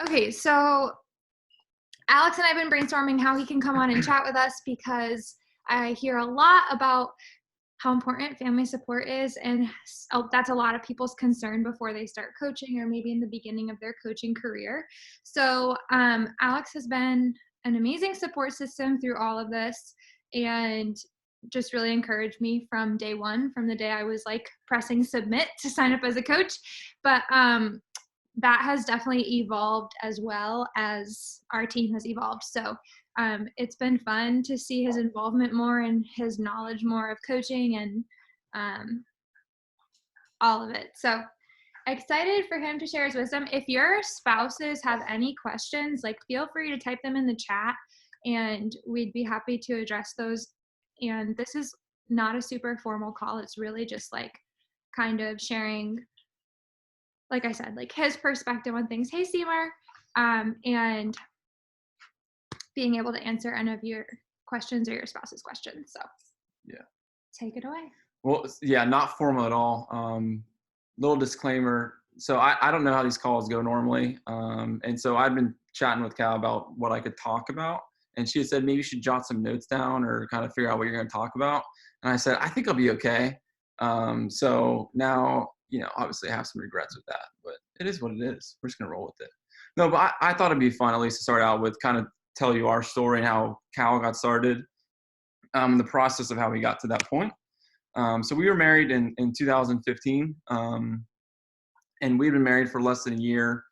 Okay, so Alex and I have been brainstorming how he can come on and chat with us because I hear a lot about how important family support is, and that's a lot of people's concern before they start coaching or maybe in the beginning of their coaching career. So Alex has been an amazing support system through all of this and just really encouraged me from day one, from the day I was like pressing submit to sign up as a coach. But that has definitely evolved as well as our team has evolved. So it's been fun to see his involvement more and his knowledge more of coaching and all of it. So excited for him to share his wisdom. If your spouses have any questions, like feel free to type them in the chat and we'd be happy to address those. And this is not a super formal call. It's really just like kind of sharing, like I said, like his perspective on things. Hey, Seymour. And being able to answer any of your questions or your spouse's questions. So yeah, take it away. Well, yeah, not formal at all. Little disclaimer. So I don't know how these calls go normally. And so I've been chatting with Cal about what I could talk about. And she had said, maybe you should jot some notes down or kind of figure out what you're going to talk about. And I said, I think I'll be okay. So now, obviously I have some regrets with that, but it is what it is. We're just going to roll with it. No, but I thought it'd be fun at least to start out with kind of tell you our story and how Cal got started, the process of how we got to that point. So we were married in 2015, and we'd been married for less than a year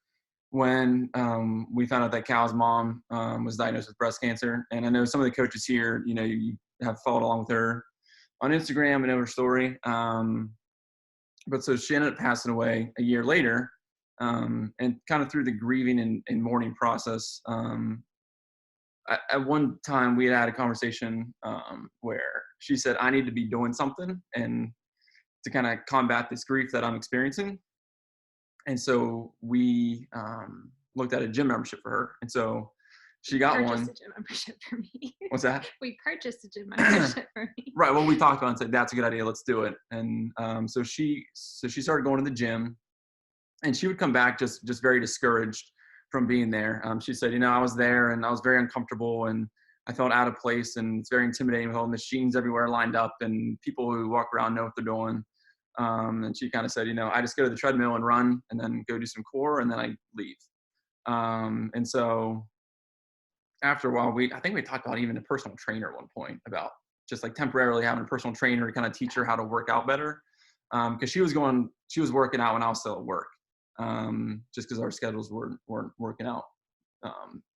when we found out that Cal's mom was diagnosed with breast cancer. And I know some of the coaches here, you have followed along with her on Instagram and know her story. But so she ended up passing away a year later, and kind of through the grieving and mourning process. At one time we had a conversation where she said, I need to be doing something and to kind of combat this grief that I'm experiencing. And so we looked at a gym membership for her. And so she got one. Purchased a gym membership for me. What's that? We purchased a gym membership for me. Right. Well, we talked about it and said, that's a good idea. Let's do it. And so she started going to the gym, and she would come back just very discouraged from being there. She said, I was there and I was very uncomfortable and I felt out of place, and it's very intimidating with all the machines everywhere lined up and people who walk around know what they're doing. And she kind of said, I just go to the treadmill and run and then go do some core and then I leave. And so after a while, I think we talked about even a personal trainer at one point, about just like temporarily having a personal trainer to kind of teach her how to work out better. Cause she was working out when I was still at work. Just because our schedules weren't working out to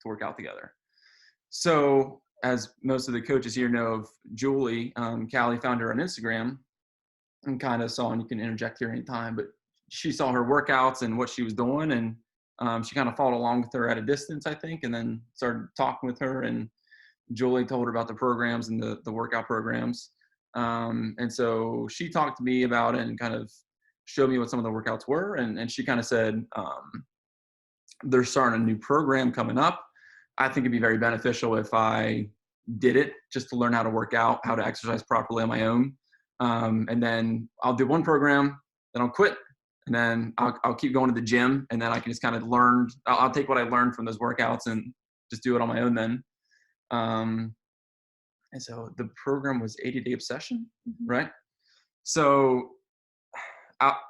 work out together. So as most of the coaches here know of Julie, Callie found her on Instagram and kind of saw, and you can interject here anytime, but she saw her workouts and what she was doing, and she kind of followed along with her at a distance, I think, and then started talking with her, and Julie told her about the programs and the workout programs. And so she talked to me about it and kind of showed me what some of the workouts were. And she kind of said, they're starting a new program coming up. I think it'd be very beneficial if I did it just to learn how to work out, how to exercise properly on my own. And then I'll do one program, then I'll quit. And then I'll keep going to the gym, and then I can just kind of learn. I'll take what I learned from those workouts and just do it on my own then. And so the program was 80-day obsession, right? So,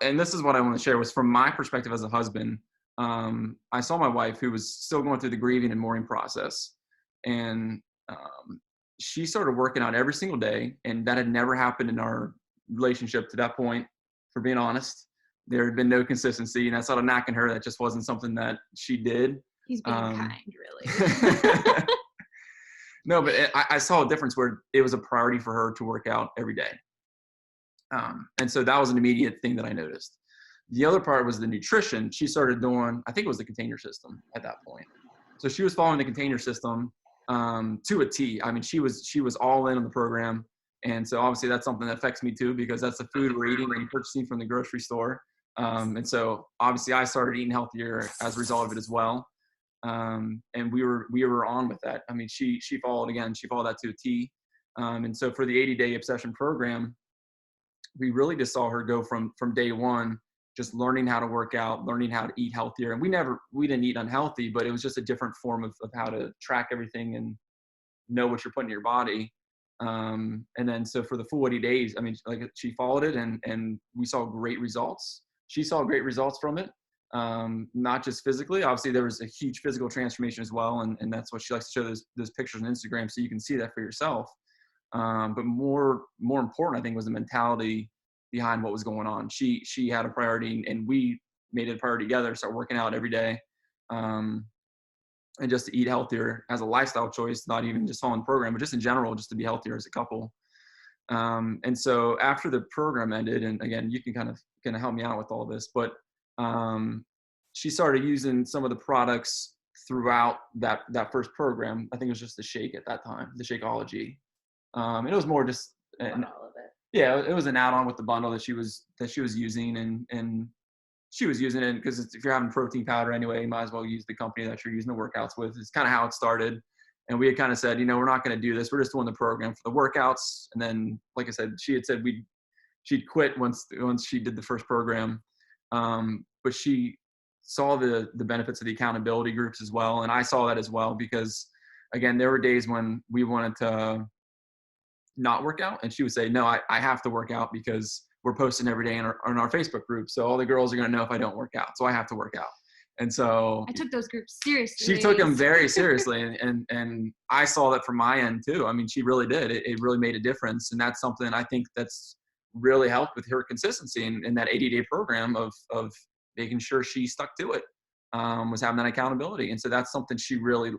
and this is what I want to share, was from my perspective as a husband. I saw my wife, who was still going through the grieving and mourning process, and she started working out every single day, and that had never happened in our relationship to that point. For being honest, there had been no consistency, and that's not a knock on her. That just wasn't something that she did. He's being kind, really. No, but I saw a difference where it was a priority for her to work out every day. And so that was an immediate thing that I noticed. The other part was the nutrition. She started doing, I think it was the container system at that point. So she was following the container system to a T. I mean, she was all in on the program. And so obviously that's something that affects me too, because that's the food we're eating and purchasing from the grocery store. And so obviously I started eating healthier as a result of it as well. And we were on with that. I mean, she followed that to a T. And so for the 80-day obsession program, we really just saw her go from day one just learning how to work out, learning how to eat healthier. And we didn't eat unhealthy, but it was just a different form of how to track everything and know what you're putting in your body. And then, so for the full 80 days, I mean, like, she followed it, and we saw great results. She saw great results from it. Not just physically, obviously there was a huge physical transformation as well. And that's what she likes to show, those pictures on Instagram, so you can see that for yourself. But more important, I think, was the mentality behind what was going on. She had a priority, and we made it a priority together, start working out every day. And just to eat healthier as a lifestyle choice, not even just following the program, but just in general, just to be healthier as a couple. And so after the program ended, and again, you can kind of help me out with all this, but she started using some of the products throughout that first program. I think it was just the shake at that time, the Shakeology. And it was more just, all of it. Yeah, it was an add-on with the bundle that she was using, and she was using it because if you're having protein powder anyway, you might as well use the company that you're using the workouts with. It's kind of how it started. And we had kind of said, we're not going to do this. We're just doing the program for the workouts. And then, like I said, she had said she'd quit once she did the first program. But she saw the benefits of the accountability groups as well. And I saw that as well, because again, there were days when we wanted to not work out, and she would say, no, I have to work out because we're posting every day in our Facebook group. So all the girls are going to know if I don't work out. So I have to work out. And so I took those groups seriously. She took them very seriously. And I saw that from my end too. I mean, she really did. It really made a difference. And that's something I think that's really helped with her consistency in that 80-day program of making sure she stuck to it, was having that accountability. And so that's something she really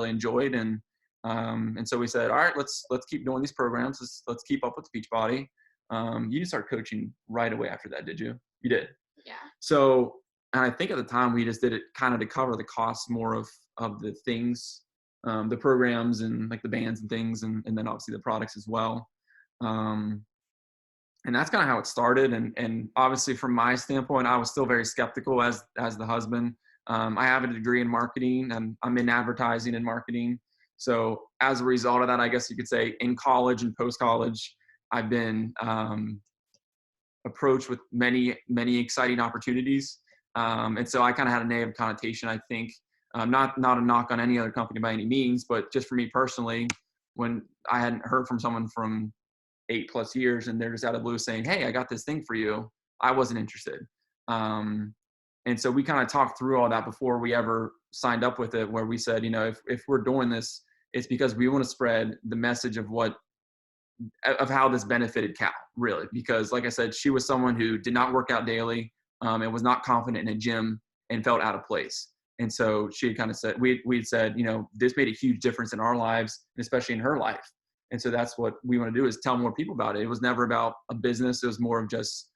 enjoyed. And so we said, all right, let's keep doing these programs. Let's keep up with the Beachbody. You didn't start coaching right away after that, did you? You did. Yeah. So, and I think at the time we just did it kind of to cover the cost more of the things, the programs and like the bands and things, and then obviously the products as well. And that's kind of how it started. And obviously from my standpoint, I was still very skeptical as the husband. I have a degree in marketing, and I'm in advertising and marketing. So as a result of that, I guess you could say in college and post-college, I've been approached with many, many exciting opportunities. And so I kind of had a negative connotation, I think, not a knock on any other company by any means, but just for me personally, when I hadn't heard from someone from 8+ years and they're just out of the blue saying, hey, I got this thing for you, I wasn't interested. And so we kind of talked through all that before we ever signed up with it, where we said, if we're doing this, it's because we want to spread the message of how this benefited Cal, really. Because like I said, she was someone who did not work out daily, and was not confident in a gym and felt out of place. And so she had kind of said, we'd said, this made a huge difference in our lives, especially in her life. And so that's what we want to do, is tell more people about it. It was never about a business. It was more of just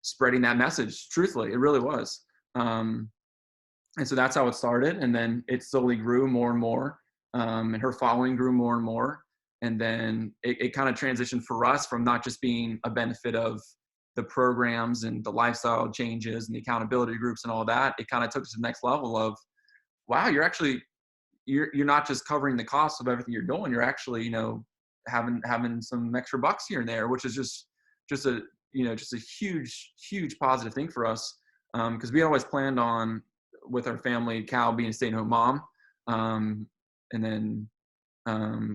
spreading that message. Truthfully, it really was. And so that's how it started. And then it slowly grew more and more. And her following grew more and more. And then it kind of transitioned for us from not just being a benefit of the programs and the lifestyle changes and the accountability groups and all that. It kind of took us to the next level of, wow, you're not just covering the cost of everything you're doing. You're actually, having some extra bucks here and there, which is just a huge positive thing for us. Because we always planned on, with our family, Cal being a stay-at-home mom. And then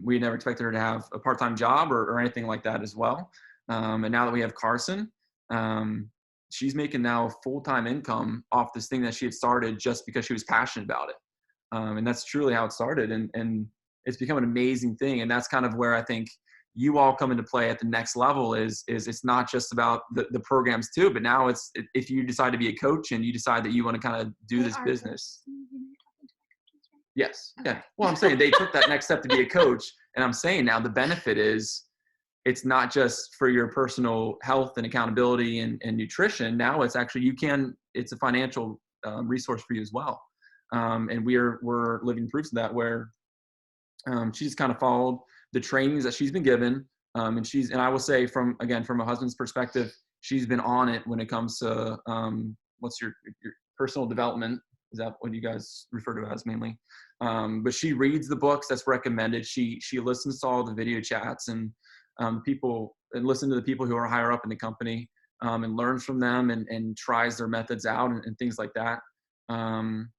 we never expected her to have a part-time job or anything like that as well. And now that we have Carson, she's making now full-time income off this thing that she had started just because she was passionate about it. And that's truly how it started. And it's become an amazing thing. And that's kind of where I think you all come into play at the next level is it's not just about the programs too, but now if you decide to be a coach and you decide that you want to kind of do this business. Yes. Okay. Yeah. Well, I'm saying they took that next step to be a coach. And I'm saying now the benefit is it's not just for your personal health and accountability and nutrition. Now it's actually, it's a financial resource for you as well. And we're living proofs of that, where she's kind of followed the trainings that she's been given. And I will say from a husband's perspective, she's been on it when it comes to what's your personal development. Is that what you guys refer to as mainly? But she reads the books that's recommended. She listens to all the video chats and people, and listen to the people who are higher up in the company. and learns from them and tries their methods out and things like that. Um,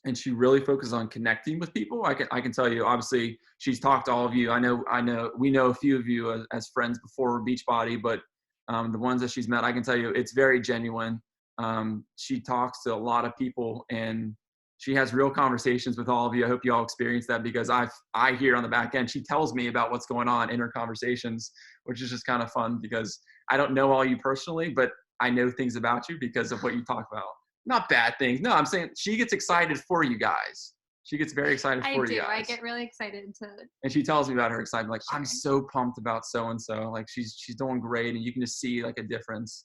and she really focuses on connecting with people. I can tell you, obviously, she's talked to all of you. I know we know a few of you as friends before Beachbody, but the ones that she's met, I can tell you, it's very genuine. She talks to a lot of people, and she has real conversations with all of you. I hope you all experience that, because I hear on the back end, she tells me about what's going on in her conversations, which is just kind of fun, because I don't know all you personally, but I know things about you because of what you talk about. Not bad things. No, I'm saying she gets excited for you guys. She gets very excited I for you do. I guys. get really excited to. And she tells me about her excitement. Like, Sure. I'm so pumped about so and so. Like, she's doing great, and you can just see like a difference.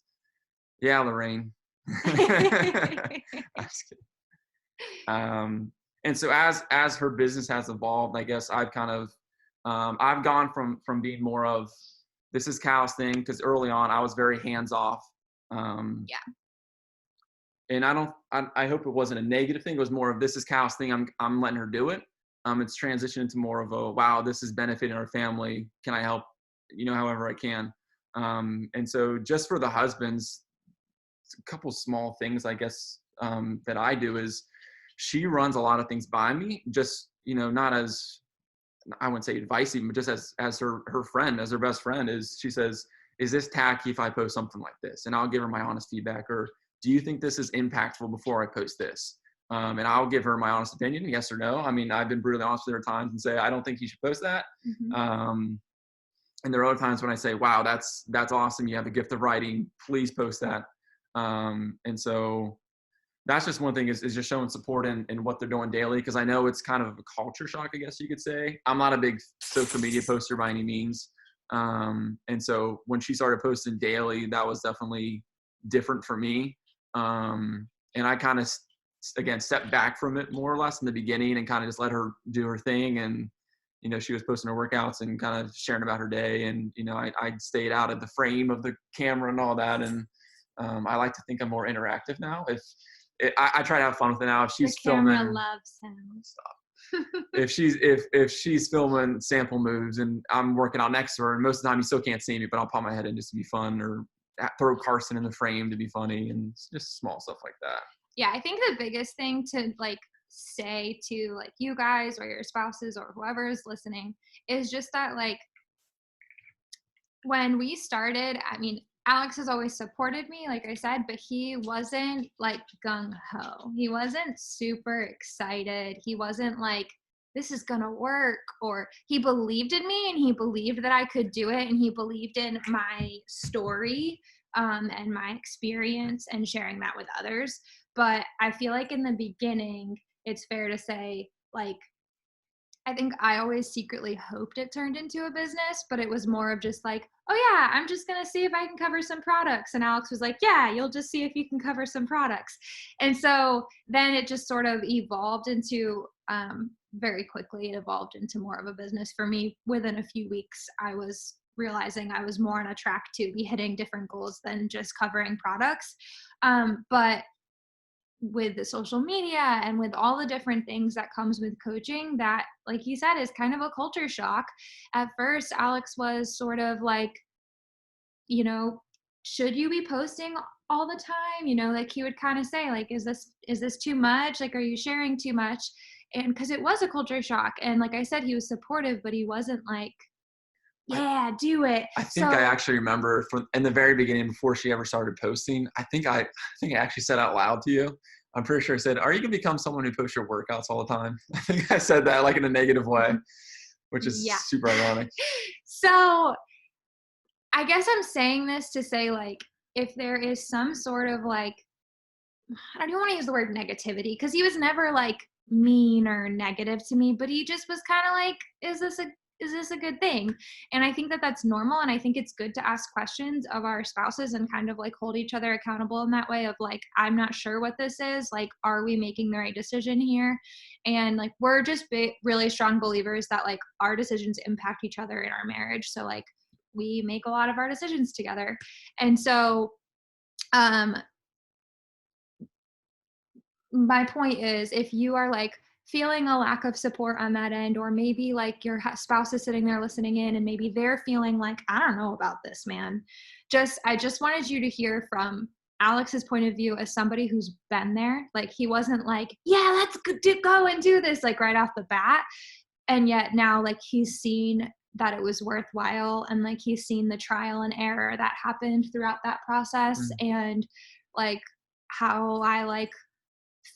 Yeah, Lorraine. I'm just kidding. And so as her business has evolved, I guess I've kind of I've gone from being more of this is Cal's thing, because early on I was very hands off. Yeah. And I hope it wasn't a negative thing. It was more of this is Cal's thing. I'm letting her do it. It's transitioned into more of a, wow, this is benefiting our family. Can I help, however I can? And so just for the husbands, a couple small things, I guess, that I do is she runs a lot of things by me, just, not as, I wouldn't say advice even, but just as her friend, as her best friend. Is she says, is this tacky if I post something like this? And I'll give her my honest feedback. Or do you think this is impactful before I post this? And I'll give her my honest opinion, yes or no. I mean, I've been brutally honest with her at times and say, I don't think you should post that. Mm-hmm. And there are other times when I say, wow, that's awesome. You have the gift of writing. Please post that. And so that's just one thing, is just showing support in what they're doing daily. Cause I know it's kind of a culture shock, I guess you could say. I'm not a big social media poster by any means. And so when she started posting daily, that was definitely different for me. And I kind of, again, stepped back from it more or less in the beginning and kind of just let her do her thing. And, she was posting her workouts and kind of sharing about her day. And, I stayed out of the frame of the camera and all that. And I like to think I'm more interactive now. I try to have fun with it now. If she's The camera filming, loves him. stop. If she's filming sample moves and I'm working out next to her, and most of the time you still can't see me, but I'll pop my head in just to be fun, or throw Carson in the frame to be funny, and just small stuff like that. Yeah, I think the biggest thing to say to you guys or your spouses or whoever is listening is just that when we started, I mean, Alex has always supported me, like I said, but he wasn't gung ho. He wasn't super excited. He wasn't this is going to work, or he believed in me and he believed that I could do it. And he believed in my story and my experience and sharing that with others. But I feel like in the beginning, it's fair to say, I think I always secretly hoped it turned into a business, but it was more of just oh yeah, I'm just going to see if I can cover some products. And Alex was like, yeah, you'll just see if you can cover some products. And so then it just sort of evolved into, very quickly, it evolved into more of a business for me. Within a few weeks, I was realizing I was more on a track to be hitting different goals than just covering products. But with the social media and with all the different things that comes with coaching, that, like he said, is kind of a culture shock. At first, Alex was sort of should you be posting all the time? He would kind of say, is this too much? Are you sharing too much? And because it was a culture shock. And like I said, he was supportive, but he wasn't yeah, do it. I think I actually remember from in the very beginning, before she ever started posting, I think I actually said out loud to you. I'm pretty sure I said, "Are you gonna become someone who posts your workouts all the time?" I think I said that in a negative way, which is super ironic. So I guess I'm saying this to say, if there is some sort of I don't even want to use the word negativity, because he was never mean or negative to me, but he just was kind of is this a good thing? And I think that that's normal. And I think it's good to ask questions of our spouses and kind of hold each other accountable in that way of I'm not sure what this is. Are we making the right decision here? And we're just really strong believers that our decisions impact each other in our marriage. So we make a lot of our decisions together. And so, my point is, if you are feeling a lack of support on that end, or maybe your spouse is sitting there listening in and maybe they're feeling I don't know about this, man, I just wanted you to hear from Alex's point of view as somebody who's been there. Like, he wasn't like, yeah, let's go and do this, like, right off the bat. And yet now, like, he's seen that it was worthwhile, and like he's seen the trial and error that happened throughout that process, Mm. and like how I like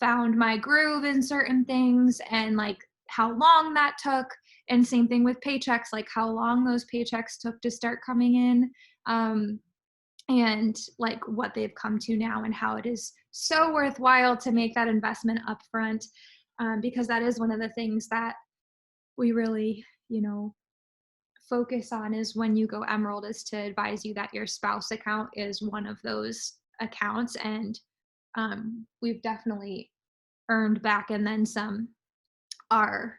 found my groove in certain things, and like how long that took. And same thing with paychecks, like how long those paychecks took to start coming in, um, and like what they've come to now, and how it is so worthwhile to make that investment upfront, because that is one of the things that we really, focus on is when you go Emerald, is to advise you that your spouse account is one of those accounts. And we've definitely earned back and then some our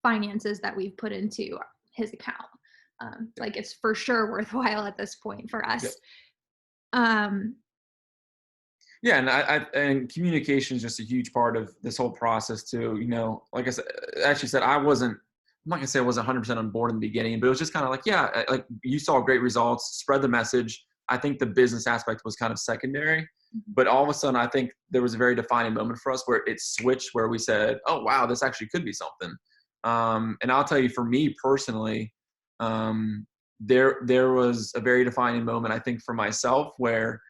finances that we've put into his account. Like, it's for sure worthwhile at this point for Yep. us. Um, Yeah, and and communication is just a huge part of this whole process too. Like I said, actually said I wasn't. I'm not gonna say I wasn't 100% on board in the beginning, but it was just kind of like, yeah, like you saw great results, spread the message. I think the business aspect was kind of secondary, but all of a sudden, I think there was a very defining moment for us where it switched, where we said, "Oh wow, this actually could be something." And I'll tell you, for me personally, there was a very defining moment, I think, for myself where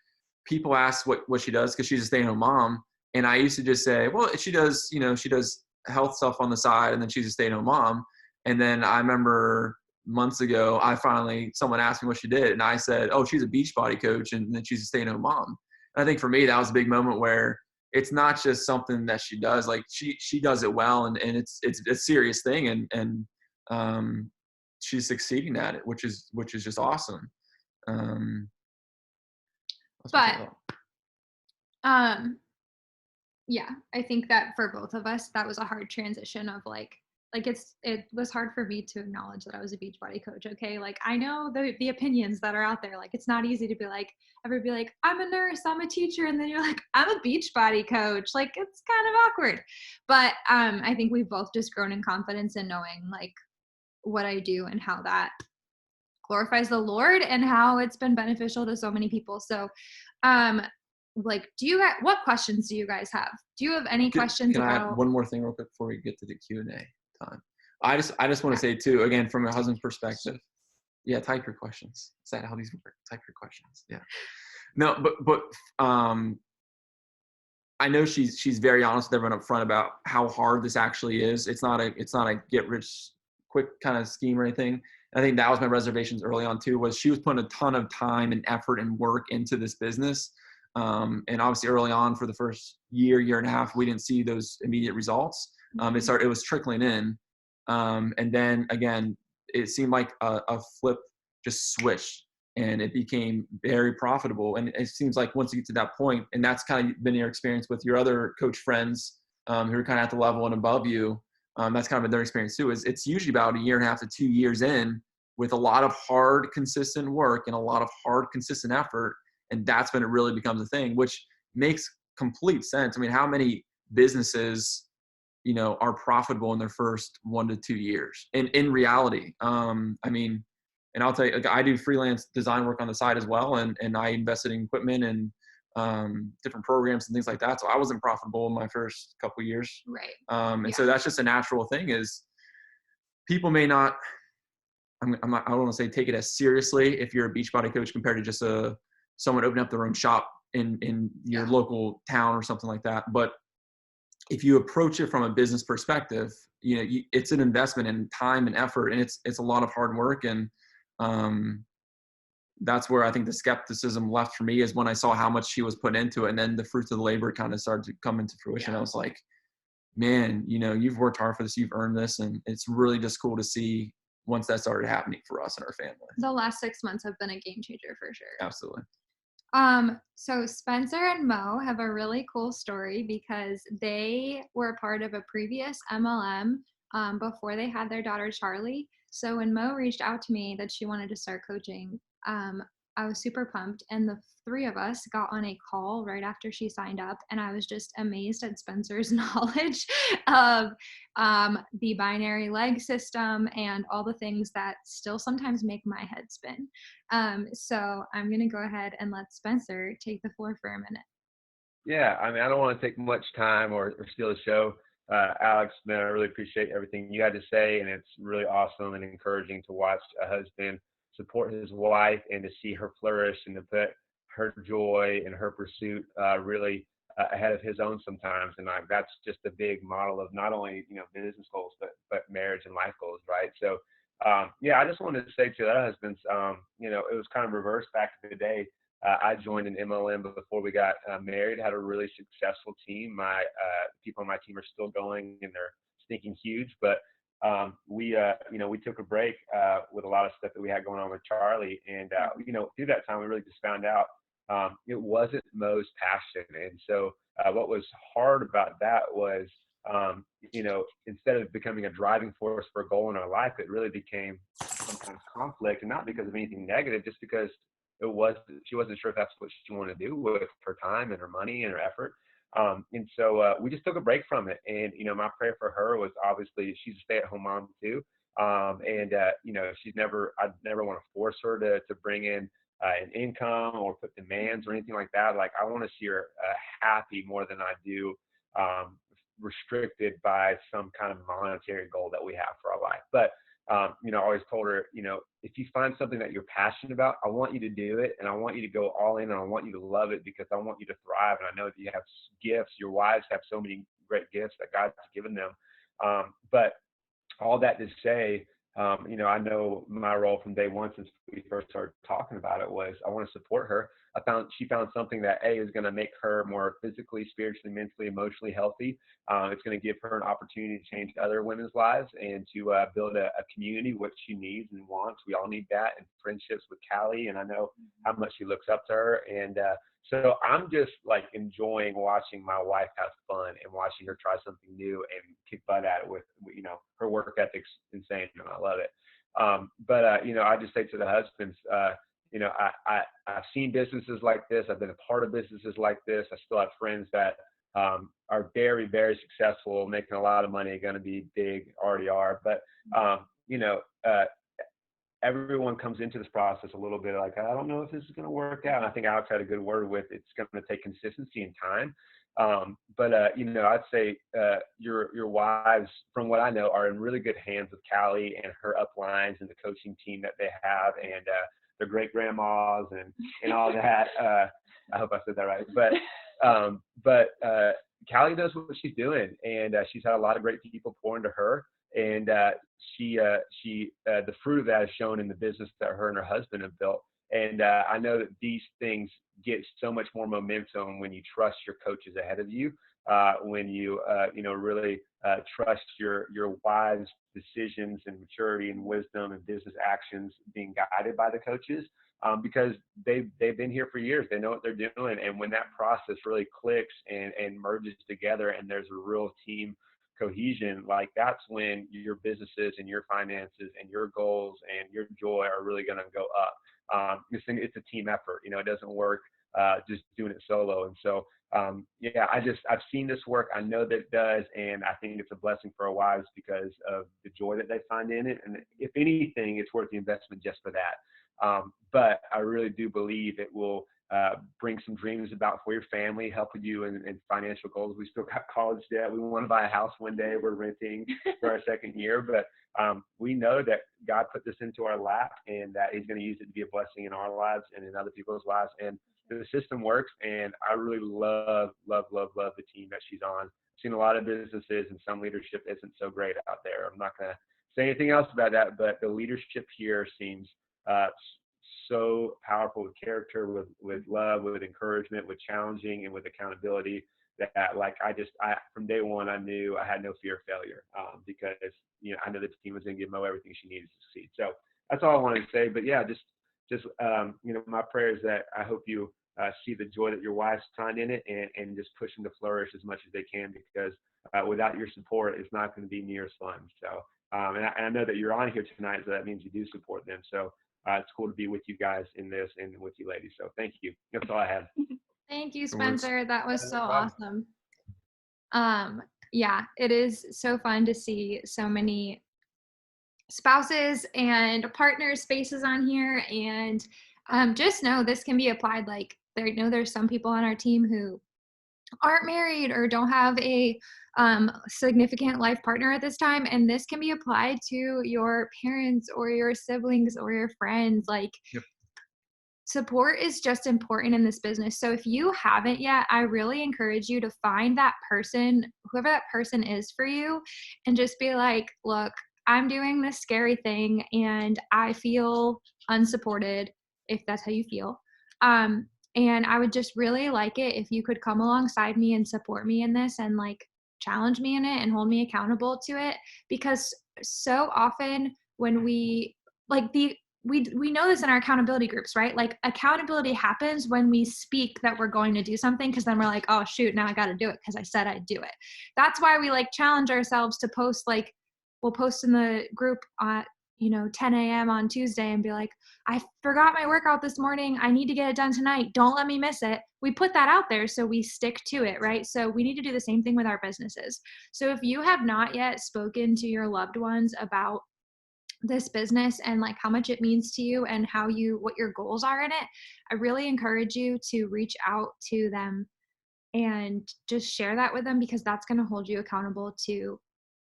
people ask what she does because she's a stay-at-home mom, and I used to just say, well, she does health stuff on the side, and then she's a stay-at-home mom. And then I remember months ago, someone asked me what she did, and I said, oh, she's a beach body coach, and then she's a stay-at-home mom. And I think for me that was a big moment where it's not just something that she does, like she does it well, and it's a serious thing, and she's succeeding at it, which is just awesome. um what's my but thought? um, yeah, I think that for both of us, that was a hard transition of it was hard for me to acknowledge that I was a Beachbody coach. Okay. Like, I know the opinions that are out there. Like, it's not easy to be like, everybody like, I'm a nurse, I'm a teacher. And then you're like, I'm a Beachbody coach. Like, it's kind of awkward. But I think we've both just grown in confidence in knowing like what I do and how that glorifies the Lord and how it's been beneficial to so many people. So, like, what questions do you guys have? Do you have any questions Can I add about? one more thing real quick before we get to the Q&A time? I just want to say too, again, from a husband's perspective. Yeah, type your questions. Is that how these work? Type your questions. Yeah. No, but I know she's very honest with everyone up front about how hard this actually is. It's not a get rich quick kind of scheme or anything. I think that was my reservations early on too, was she was putting a ton of time and effort and work into this business. And obviously early on for the first year and a half, we didn't see those immediate results. It was trickling in. And then again, it seemed like a flip just switched, and it became very profitable. And it seems like once you get to that point, and that's kind of been your experience with your other coach friends who are kind of at the level and above you, that's kind of been their experience too, is it's usually about a year and a half to 2 years in with a lot of hard, consistent work and a lot of hard, consistent effort. And that's when it really becomes a thing, which makes complete sense. I mean, how many businesses, are profitable in their first 1 to 2 years? And in reality, I mean, and I'll tell you, I do freelance design work on the side as well. And I invested in equipment and different programs and things like that. So I wasn't profitable in my first couple of years. Right. And so that's just a natural thing, is people may not, I don't want to say take it as seriously if you're a Beachbody coach compared to just someone opening up their own shop in your local town or something like that. But if you approach it from a business perspective, it's an investment in time and effort, and it's a lot of hard work. And that's where I think the skepticism left for me, is when I saw how much she was putting into it, and then the fruits of the labor kind of started to come into fruition. I was like, man, you've worked hard for this, you've earned this, and it's really just cool to see once that started happening for us and our family. The last 6 months have been a game changer for sure. Absolutely. So Spencer and Mo have a really cool story because they were part of a previous MLM before they had their daughter Charlie. So when Mo reached out to me that she wanted to start coaching, I was super pumped. And the three of us got on a call right after she signed up. And I was just amazed at Spencer's knowledge of the binary leg system and all the things that still sometimes make my head spin. So I'm going to go ahead and let Spencer take the floor for a minute. Yeah, I mean, I don't want to take much time or steal the show. Alex, man, I really appreciate everything you had to say, and it's really awesome and encouraging to watch a husband support his wife and to see her flourish and to put her joy and her pursuit really ahead of his own sometimes. And like that's just a big model of not only business goals but marriage and life goals, right? So yeah, I just wanted to say to that husbands, it was kind of reversed back in the day. I joined an MLM before we got married. Had a really successful team. My people on my team are still going, and they're stinking huge. But we took a break with a lot of stuff that we had going on with Charlie, and through that time, we really just found out it wasn't Mo's passion. And so, what was hard about that was, instead of becoming a driving force for a goal in our life, it really became sometimes conflict, and not because of anything negative, just because she wasn't sure if that's what she wanted to do with her time and her money and her effort. And so we just took a break from it. And my prayer for her was, obviously she's a stay-at-home mom too. I'd never want to force her to bring in an income or put demands or anything like that. Like, I want to see her happy more than I do restricted by some kind of monetary goal that we have for our life. But I always told her, if you find something that you're passionate about, I want you to do it, and I want you to go all in, and I want you to love it, because I want you to thrive. And I know that you have gifts. Your wives have so many great gifts that God's given them. But all that to say, I know my role from day one since we first started talking about it was I want to support her. She found something that is going to make her more physically, spiritually, mentally, emotionally healthy. It's going to give her an opportunity to change other women's lives and to build a community, which she needs and wants. We all need that, and friendships with Callie, and I know how much she looks up to her. And so I'm just like enjoying watching my wife have fun and watching her try something new and kick butt at it with, her work ethic's insane, and I love it. But I just say to the husbands, I've seen businesses like this. I've been a part of businesses like this. I still have friends that are very, very successful, making a lot of money, going to be big, already are. But, everyone comes into this process a little bit like, I don't know if this is going to work out. And I think Alex had a good word with it's going to take consistency and time. But I'd say your wives, from what I know, are in really good hands with Callie and her uplines and the coaching team that they have, and their great grandmas and all that. I hope I said that right. But Callie knows what she's doing, and she's had a lot of great people pour into her. And the fruit of that is shown in the business that her and her husband have built. And I know that these things get so much more momentum when you trust your coaches ahead of you, when you really trust your wives' decisions and maturity and wisdom and business actions being guided by the coaches, because they've been here for years. They know what they're doing. And when that process really clicks and merges together, and there's a real team cohesion, like that's when your businesses and your finances and your goals and your joy are really going to go up. It's a team effort. It doesn't work just doing it solo. And so, I've seen this work. I know that it does. And I think it's a blessing for our wives because of the joy that they find in it. And if anything, it's worth the investment just for that. But I really do believe it will bring some dreams about for your family, help you in financial goals. We still got college debt. We want to buy a house one day. We're renting for our second year, but we know that God put this into our lap, and that He's going to use it to be a blessing in our lives and in other people's lives. And the system works, and I really love the team that she's on. I've seen a lot of businesses, and some leadership isn't so great out there. I'm not going to say anything else about that, but the leadership here seems so powerful, with character, with love, with encouragement, with challenging, and with accountability, that I from day one, I knew I had no fear of failure, because I know the team was going to give Mo everything she needed to succeed. So that's all I wanted to say. But yeah, just my prayer is that I hope you see the joy that your wives find in it, and just push them to flourish as much as they can, because without your support, it's not going to be near as fun. So and I know that you're on here tonight, so that means you do support them. So it's cool to be with you guys in this and with you ladies. So thank you. That's all I have. Thank you, Good words. Spencer. That was so No problem. awesome. Yeah, it is so fun to see so many spouses and partners faces on here, and just know this can be applied. Like, there's some people on our team who aren't married or don't have a significant life partner at this time, and this can be applied to your parents or your siblings or your friends. Like, Yep. support is just important in this business. So if you haven't yet, I really encourage you to find that person, whoever that person is for you, and just be like, look, I'm doing this scary thing and I feel unsupported, if that's how you feel. And I would just really like it if you could come alongside me and support me in this, and like challenge me in it and hold me accountable to it. Because so often when we like we know this in our accountability groups, right? Like, accountability happens when we speak that we're going to do something, because then we're like, oh shoot, now I got to do it because I said I'd do it. That's why we like challenge ourselves to post. Like, we'll post in the group at 10 a.m. on Tuesday and be like, I forgot my workout this morning. I need to get it done tonight. Don't let me miss it. We put that out there so we stick to it, right? So we need to do the same thing with our businesses. So if you have not yet spoken to your loved ones about this business and like how much it means to you and what your goals are in it, I really encourage you to reach out to them and just share that with them, because that's going to hold you accountable to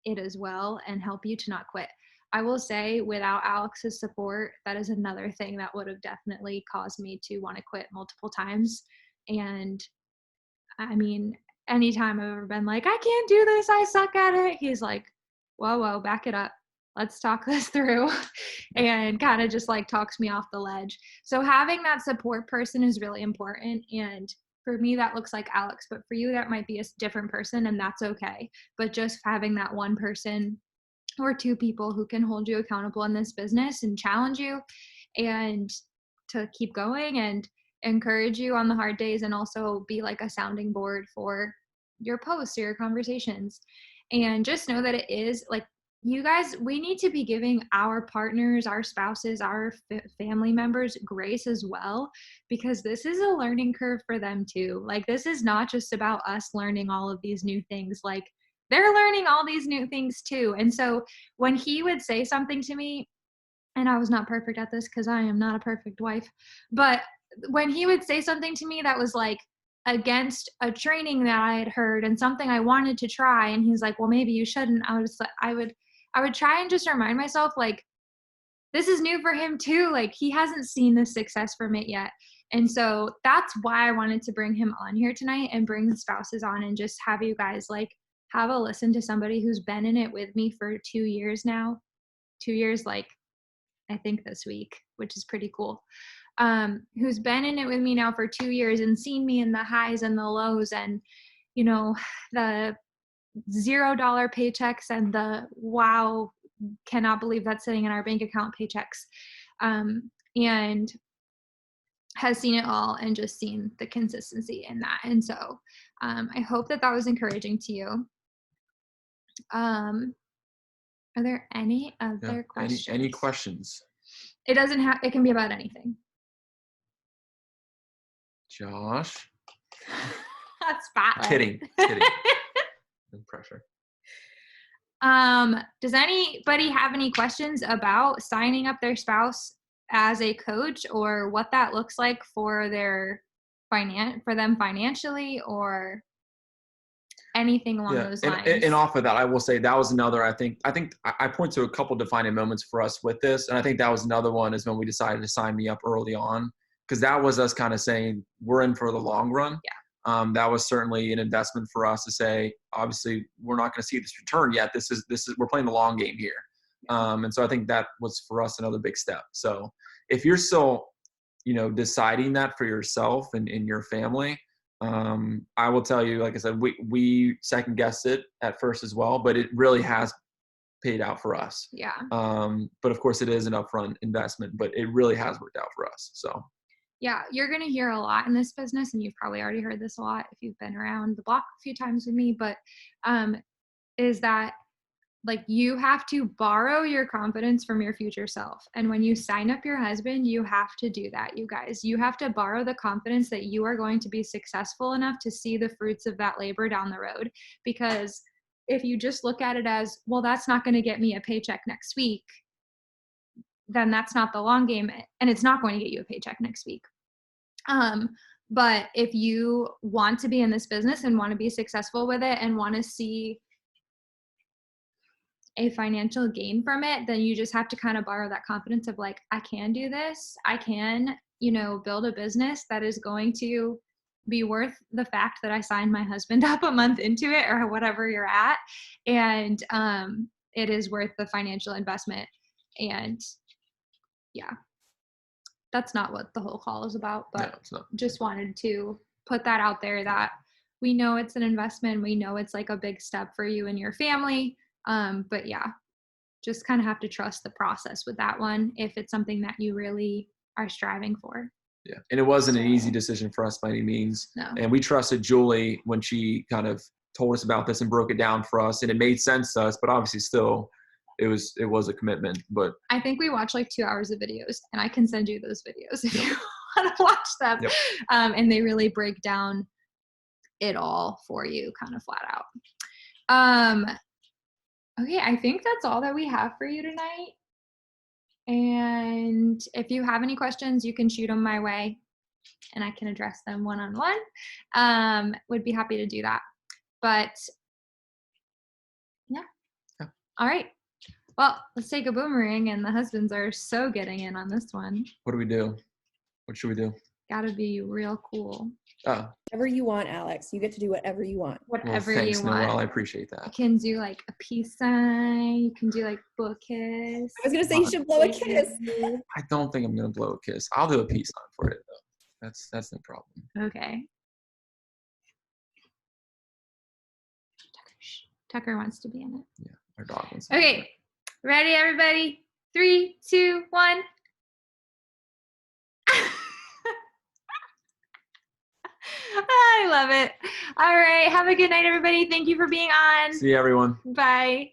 it as well and help you to not quit. I will say, without Alex's support, that is another thing that would have definitely caused me to want to quit multiple times. And I mean, anytime I've ever been like, I can't do this, I suck at it, he's like, whoa, back it up. Let's talk this through, and kind of just like talks me off the ledge. So having that support person is really important. And for me, that looks like Alex, but for you, that might be a different person, and that's okay. But just having that one person or two people who can hold you accountable in this business and challenge you and to keep going and encourage you on the hard days, and also be like a sounding board for your posts or your conversations. And just know that it is like, you guys, we need to be giving our partners, our spouses, our family members grace as well, because this is a learning curve for them too. Like, this is not just about us learning all of these new things. Like, they're learning all these new things too. And so when he would say something to me, and I was not perfect at this because I am not a perfect wife, but when he would say something to me that was like against a training that I had heard and something I wanted to try, and he's like, well, maybe you shouldn't, I would try and just remind myself, like, this is new for him too. Like, he hasn't seen the success from it yet. And so that's why I wanted to bring him on here tonight and bring the spouses on and just have you guys like have a listen to somebody who's been in it with me for 2 years now. 2 years, like, I think this week, which is pretty cool. Who's been in it with me now for 2 years and seen me in the highs and the lows, and the $0 paychecks and the wow, cannot believe that's sitting in our bank account paychecks, and has seen it all and just seen the consistency in that. And so I hope that was encouraging to you. Are there any other questions? Any questions? It doesn't have, it can be about anything. Josh? Spotlight. Kidding. No pressure. Does anybody have any questions about signing up their spouse as a coach, or what that looks like for them financially, or anything along those lines? And off of that, I will say that was another, I think I point to a couple defining moments for us with this. And I think that was another one, is when we decided to sign me up early on, because that was us kind of saying we're in for the long run. Yeah. That was certainly an investment for us to say, obviously we're not going to see this return yet. This is, we're playing the long game here. And so I think that was for us another big step. So if you're still, deciding that for yourself and in your family, I will tell you, like I said, we second guessed it at first as well, but it really has paid out for us. Yeah. But of course it is an upfront investment, but it really has worked out for us. So yeah, you're going to hear a lot in this business, and you've probably already heard this a lot if you've been around the block a few times with me, but is that like you have to borrow your confidence from your future self. And when you sign up your husband, you have to do that, you guys. You have to borrow the confidence that you are going to be successful enough to see the fruits of that labor down the road. Because if you just look at it as, well, that's not going to get me a paycheck next week, then that's not the long game, and it's not going to get you a paycheck next week. But if you want to be in this business and want to be successful with it and want to see a financial gain from it, then you just have to kind of borrow that confidence of like, I can do this. I can, build a business that is going to be worth the fact that I signed my husband up a month into it or whatever you're at. And it is worth the financial investment. And yeah, that's not what the whole call is about, but just wanted to put that out there that we know it's an investment. We know it's like a big step for you and your family. But yeah, just kind of have to trust the process with that one if it's something that you really are striving for. Yeah. And it wasn't an easy decision for us by any means. No. And we trusted Julie when she kind of told us about this and broke it down for us, and it made sense to us, but obviously still it was a commitment. But I think we watched like 2 hours of videos, and I can send you those videos if you want to watch them. Yep. And they really break down it all for you kind of flat out. Okay, I think that's all that we have for you tonight. And if you have any questions, you can shoot them my way and I can address them one-on-one. Would be happy to do that. But yeah. All right. Well, let's take a boomerang, and the husbands are so getting in on this one. What do we do? What should we do? Gotta be real cool. Oh. Whatever you want, Alex. You get to do whatever you want. Whatever thanks, you want. Noelle. I appreciate that. You can do like a peace sign. You can do like blow a kiss. I was gonna say you should blow a kiss. I don't think I'm gonna blow a kiss. I'll do a peace sign for it though. That's no problem. Okay. Tucker wants to be in it. Yeah, our dog wants to be in Okay. Ready, everybody? 3, 2, 1. I love it. All right. Have a good night, everybody. Thank you for being on. it. See you, everyone. Bye.